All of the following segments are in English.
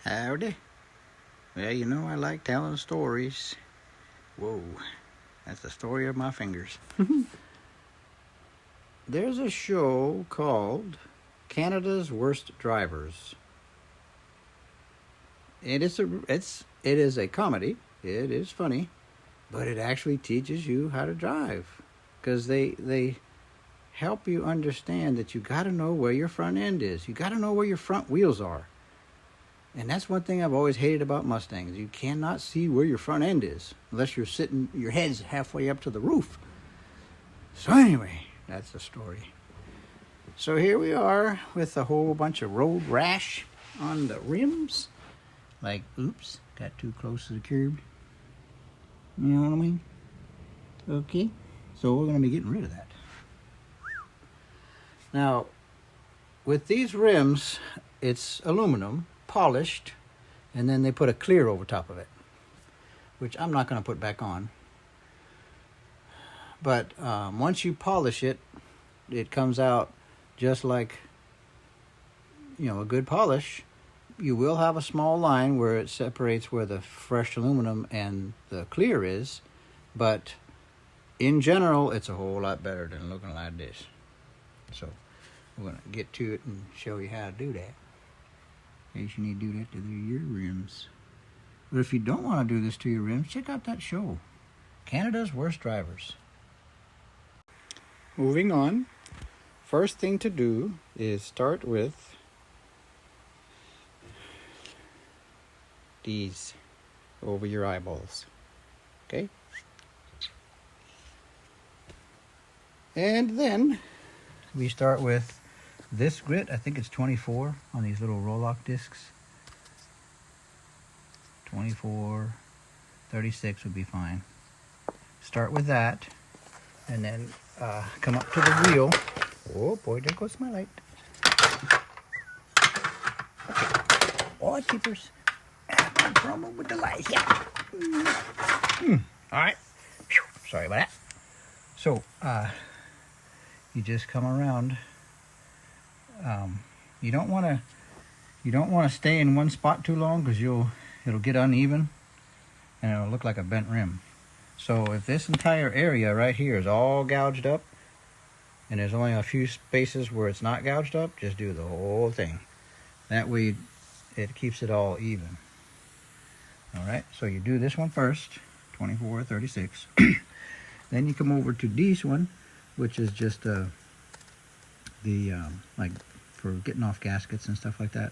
Howdy. Well, you know I like telling stories. Whoa, that's the story of my fingers. There's a show called Canada's Worst Drivers. And it is a comedy. It is funny, but it actually teaches you how to drive, because they help you understand that you got to know where your front end is. You got to know where your front wheels are. And that's one thing I've always hated about Mustangs. You cannot see where your front end is unless you're sitting, your head's halfway up to the roof. So anyway, that's the story. So here we are with a whole bunch of road rash on the rims. Like, oops, got too close to the curb. You know what I mean? Okay, so we're going to be getting rid of that. Now, with these rims, it's aluminum, polished, and then they put a clear over top of it, which I'm not going to put back on. But once you polish it, it comes out just like, a good polish. You will have a small line where it separates where the fresh aluminum and the clear is, but in general, it's a whole lot better than looking like this. So we're going to get to it and show you how to do that. In case you need to do that to your rims. But if you don't want to do this to your rims, check out that show, Canada's Worst Drivers. Moving on, first thing to do is start with these over your eyeballs. Okay? And then we start with this grit. I think it's 24 on these little roll-lock discs. 24, 36 would be fine. Start with that, and then come up to the wheel. Oh boy, there goes my light. Okay. Oh, keepers. No problem with the light. Yeah. All right. Sorry about that. So, you just come around. You don't want to stay in one spot too long, because it'll get uneven and it'll look like a bent rim. So if this entire area right here is all gouged up and there's only a few spaces where it's not gouged up, just do the whole thing. That way it keeps it all even. Alright, so you do this one first, 24 or 36. Then you come over to this one, which is just like for getting off gaskets and stuff like that.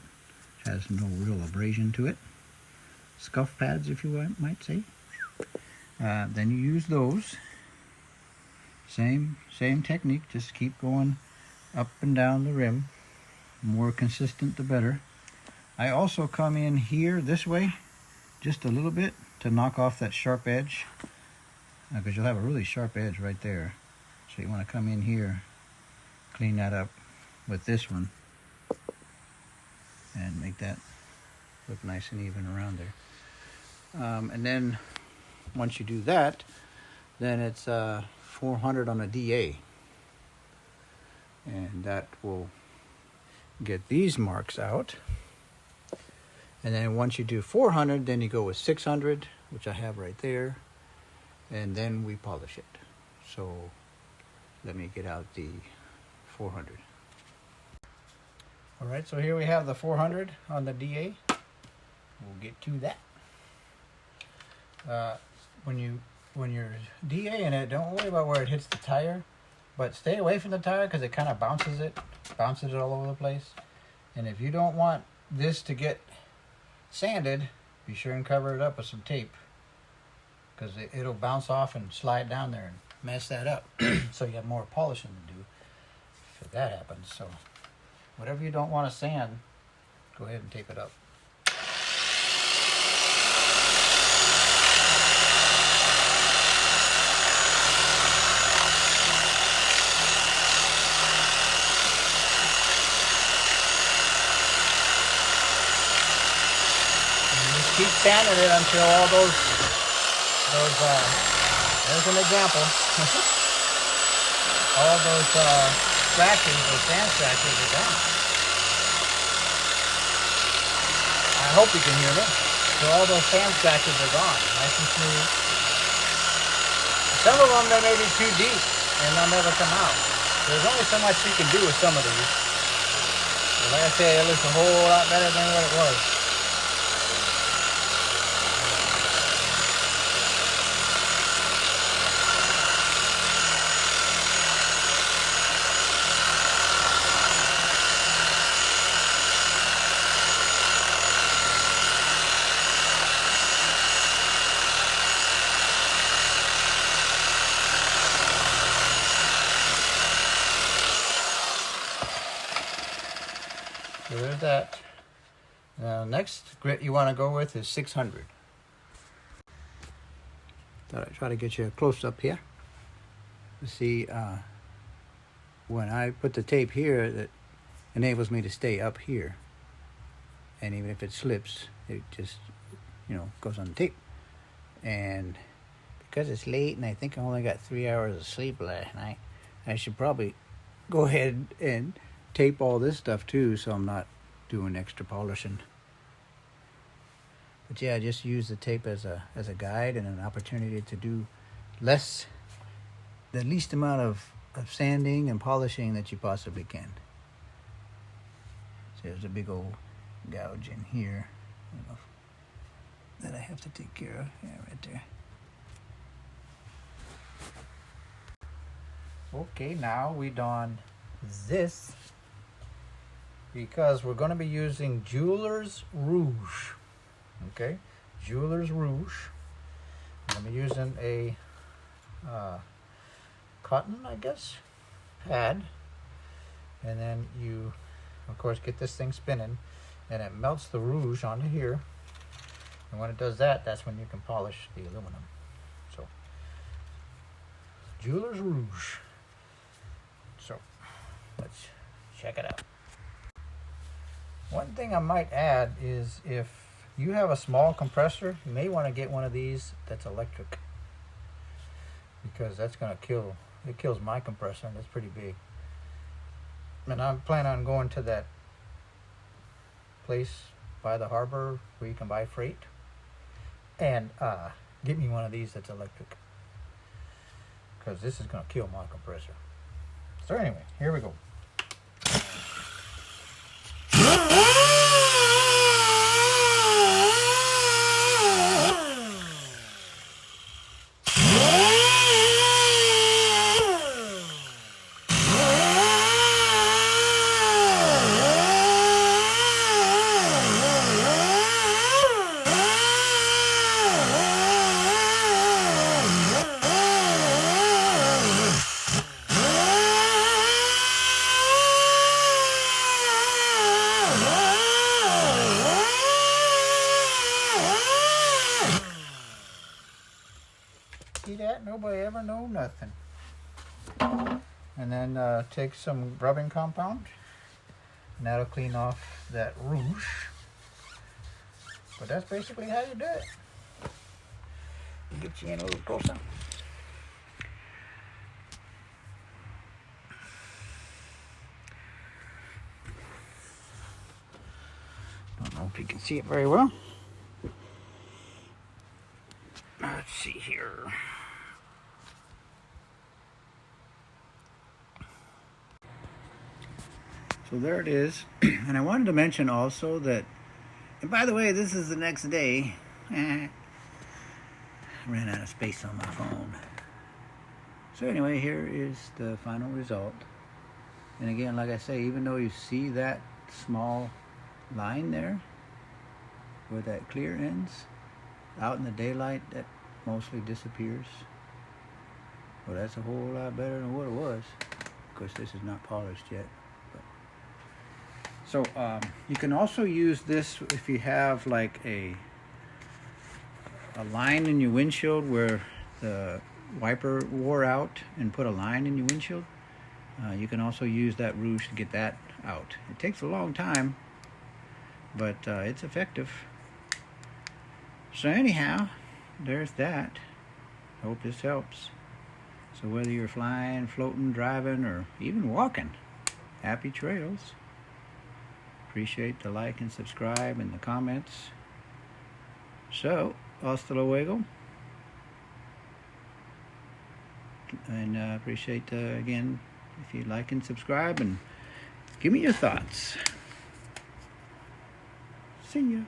It has no real abrasion to it. Scuff pads, if you might say. Then you use those. Same technique, just keep going up and down the rim. The more consistent, the better. I also come in here this way, just a little bit, to knock off that sharp edge, because you'll have a really sharp edge right there. So you want to come in here, clean that up with this one, and make that look nice and even around there. And then once you do that, then it's 400 on a DA, and that will get these marks out. And then once you do 400, then you go with 600, which I have right there, and then we polish it. So let me get out the 400. All right, so here we have the 400 on the DA. We'll get to that. When you're DA-ing it, don't worry about where it hits the tire, but stay away from the tire, because it kind of bounces it all over the place. And if you don't want this to get sanded, be sure and cover it up with some tape, because it'll bounce off and slide down there and mess that up. So you have more polishing to do if that happens. So whatever you don't want to sand, go ahead and tape it up. Keep sanding it until all those there's an example. All those scratches, or sand scratches, are gone. I hope you can hear me. So all those sand scratches are gone, nice and smooth. Some of them, they may be too deep and they'll never come out. There's only so much you can do with some of these. But like I said, it looks a whole lot better than what it was. So there's that. Now next grit you want to go with is 600. Thought I'd try to get you a close up here. To see when I put the tape here, that enables me to stay up here. And even if it slips, it just, goes on the tape. And because it's late and I think I only got 3 hours of sleep last night, I should probably go ahead and tape all this stuff too, so I'm not doing extra polishing. But yeah, just use the tape as a guide and an opportunity to do the least amount of sanding and polishing that you possibly can. So there's a big old gouge in here that I have to take care of. Yeah, right there. Okay, now we don this because we're going to be using Jeweler's Rouge. Okay, Jeweler's Rouge. I'm using a cotton, I guess, pad. And then you, of course, get this thing spinning and it melts the rouge onto here. And when it does that, that's when you can polish the aluminum. So, Jeweler's Rouge. So, let's check it out. One thing I might add is if you have a small compressor, you may want to get one of these that's electric, because that's going to it kills my compressor, and it's pretty big. And I'm planning on going to that place by the harbor where you can buy freight and get me one of these that's electric, because this is going to kill my compressor. So anyway, here we go. See that? Nobody ever know nothing. And then take some rubbing compound, and that'll clean off that rouge. But that's basically how you do it. I'll get you in a little closer. Don't know if you can see it very well. Let's see here. So there it is. And I wanted to mention also that, and by the way, this is the next day. I ran out of space on my phone. So anyway, here is the final result. And again, like I say, even though you see that small line there where that clear ends, out in the daylight that mostly disappears. Well, that's a whole lot better than what it was. Of course, this is not polished yet. So you can also use this if you have like a line in your windshield where the wiper wore out and put a line in your windshield. You can also use that rouge to get that out. It takes a long time, but it's effective. So anyhow, there's that. Hope this helps. So whether you're flying, floating, driving, or even walking, happy trails. Appreciate the like and subscribe and the comments. So, hasta luego. And appreciate, again, if you like and subscribe and give me your thoughts. See ya.